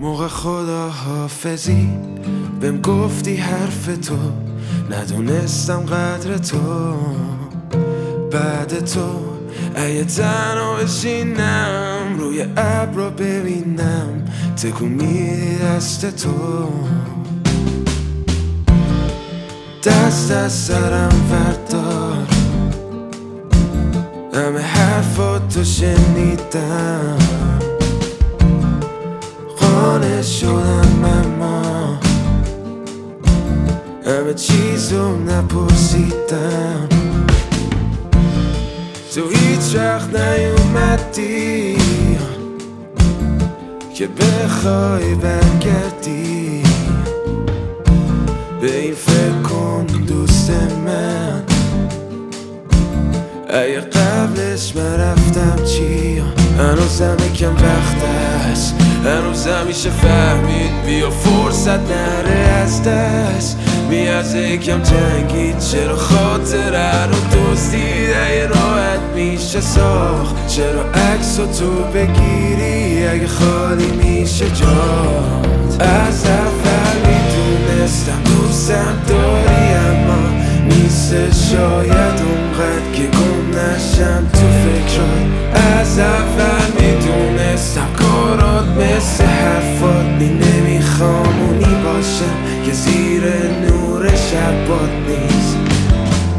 موقع خداحافظی بهم گفتی حرف تو، ندونستم قدر تو. بعد تو اگه تنها بشینم روی ابرا ببینم تکون میدی دست تو. دست از سرم وردار، همه حرفاتو شنیدم، قانع شدم اما همه چیزو نپرسیدم. تو هیچ وقت نیومدی که بخوای برگردی، به این فکر کن دوست من، اگه قبلش من رفتم چی؟ هنوزم یکم وقت هست، هنوزم میشه فهمید، بیا فرصت نره از دست. میاد یکم جنگید، چرا خاطره رو دزدید؟ اگه راحت میشه ساخت، چرا عکس تو بگیری اگه خالی میشه جات؟ از اول میدونستم دوستم داری، اما نیست شاید اونقدر که گم نشم تو فکرات. از اول میدونستم کارات مثل حرفات نمیخوام اونی باشم که زیر نور شبات نیست.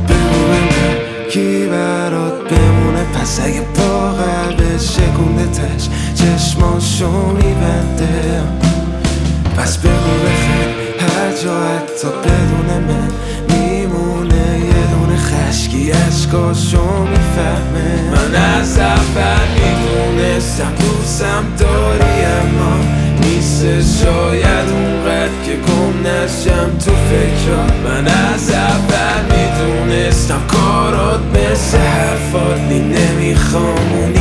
بگو من کی برات بمونه، پس اگه با قلبش شکونده تش چشماشو میبنده، پس بگو بخیر هر جا حتی بدون من میمونه یه دونه خشکی عشقاشو میفهمه. من از اول میدونستم دوستم داری، اما نیست شاید اونقدر که گم نشم تو فکرات. من از اول میدونستم کارات مثل حرفات نمیخوام اونی